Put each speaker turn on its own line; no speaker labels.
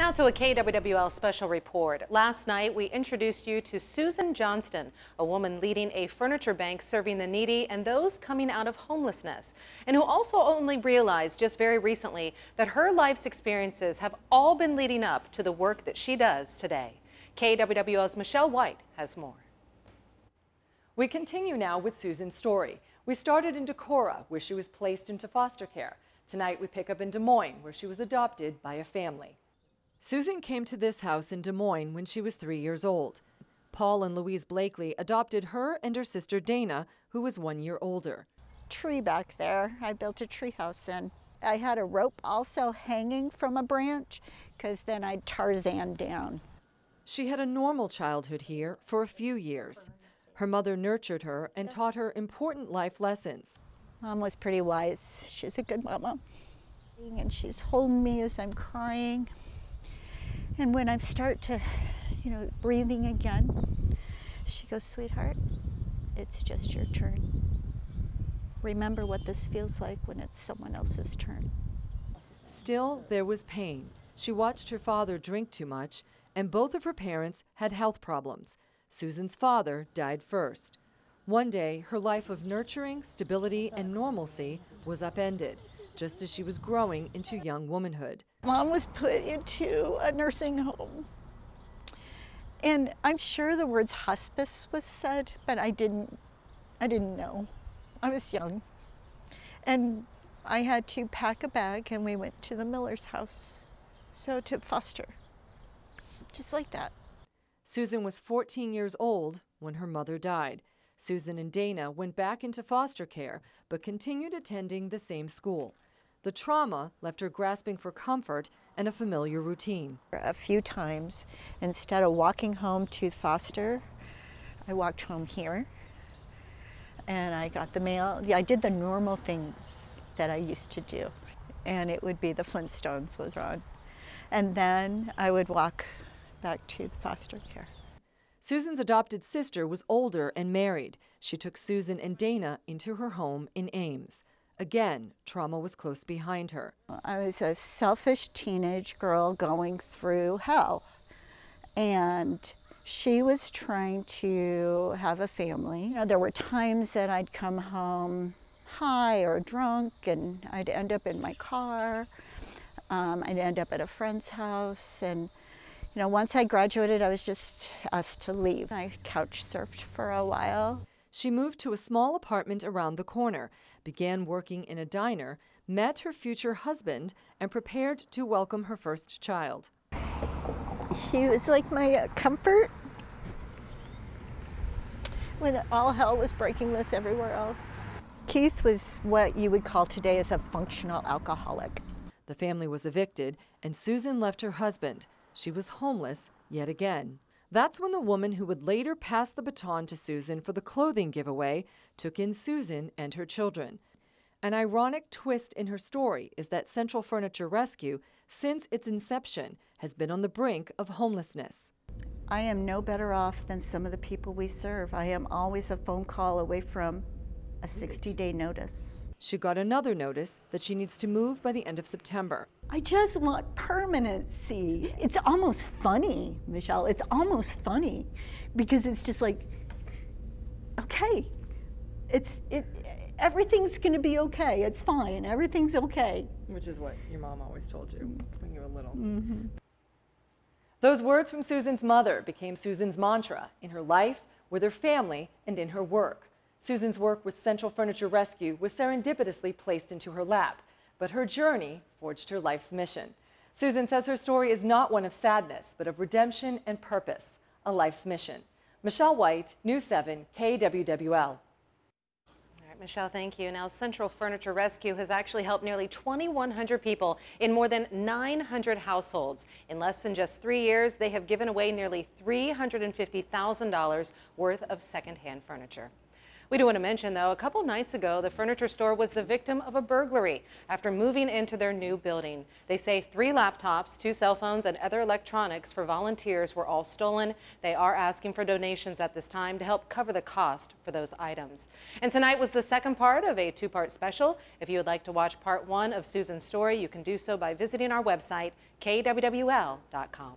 Now to a KWWL special report. Last night, we introduced you to Susan Johnston, a woman leading a furniture bank serving the needy and those coming out of homelessness, and who also only realized just very recently that her life's experiences have all been leading up to the work that she does today. KWWL's Michelle White has more.
We continue now with Susan's story. We started in Decorah, where she was placed into foster care. Tonight, we pick up in Des Moines, where she was adopted by a family. Susan came to this house in Des Moines when she was 3 years old. Paul and Louise Blakely adopted her and her sister Dana, who was 1 year older.
Tree back there, I built a tree house in. I had a rope also hanging from a branch, because then I'd Tarzan down.
She had a normal childhood here for a few years. Her mother nurtured her and taught her important life lessons.
Mom was pretty wise. She's a good mama. And she's holding me as I'm crying. And when I start to, breathing again, she goes, "Sweetheart, it's just your turn. Remember what this feels like when it's someone else's turn."
Still, there was pain. She watched her father drink too much, and both of her parents had health problems. Susan's father died first. One day, her life of nurturing, stability, and normalcy was upended, just as she was growing into young womanhood.
Mom was put into a nursing home. And I'm sure the words hospice was said, but I didn't know. I was young. And I had to pack a bag and we went to the Miller's house. So to foster, just like that.
Susan was 14 years old when her mother died. Susan and Dana went back into foster care, but continued attending the same school. The trauma left her grasping for comfort and a familiar routine.
A few times, instead of walking home to foster, I walked home here and I got the mail. I did the normal things that I used to do, and it would be the Flintstones was on. And then I would walk back to foster care.
Susan's adopted sister was older and married. She took Susan and Dana into her home in Ames. Again, trauma was close behind her.
I was a selfish teenage girl going through hell, and she was trying to have a family. There were times that I'd come home high or drunk, and I'd end up in my car. I'd end up at a friend's house, and once I graduated, I was just asked to leave. I couch surfed for a while.
She moved to a small apartment around the corner, began working in a diner, met her future husband, and prepared to welcome her first child.
She was like my comfort when all hell was breaking loose everywhere else. Keith was what you would call today as a functional alcoholic.
The family was evicted, and Susan left her husband. She was homeless yet again. That's when the woman who would later pass the baton to Susan for the clothing giveaway took in Susan and her children. An ironic twist in her story is that Central Furniture Rescue, since its inception, has been on the brink of homelessness.
I am no better off than some of the people we serve. I am always a phone call away from a 60-day notice.
She got another notice that she needs to move by the end of September.
I just want permanency. It's almost funny, Michelle. It's almost funny because it's just like, okay, everything's going to be okay. It's fine. Everything's okay.
Which is what your mom always told you when you were little.
Mm-hmm.
Those words from Susan's mother became Susan's mantra in her life, with her family, and in her work. Susan's work with Central Furniture Rescue was serendipitously placed into her lap, but her journey forged her life's mission. Susan says her story is not one of sadness, but of redemption and purpose, a life's mission. Michelle White, News 7, KWWL.
All right, Michelle, thank you. Now, Central Furniture Rescue has actually helped nearly 2,100 people in more than 900 households. In less than just 3 years, they have given away nearly $350,000 worth of secondhand furniture. We do want to mention, though, a couple nights ago, the furniture store was the victim of a burglary after moving into their new building. They say 3 laptops, 2 cell phones, and other electronics for volunteers were all stolen. They are asking for donations at this time to help cover the cost for those items. And tonight was the second part of a 2-part special. If you would like to watch part 1 of Susan's story, you can do so by visiting our website, kwwl.com.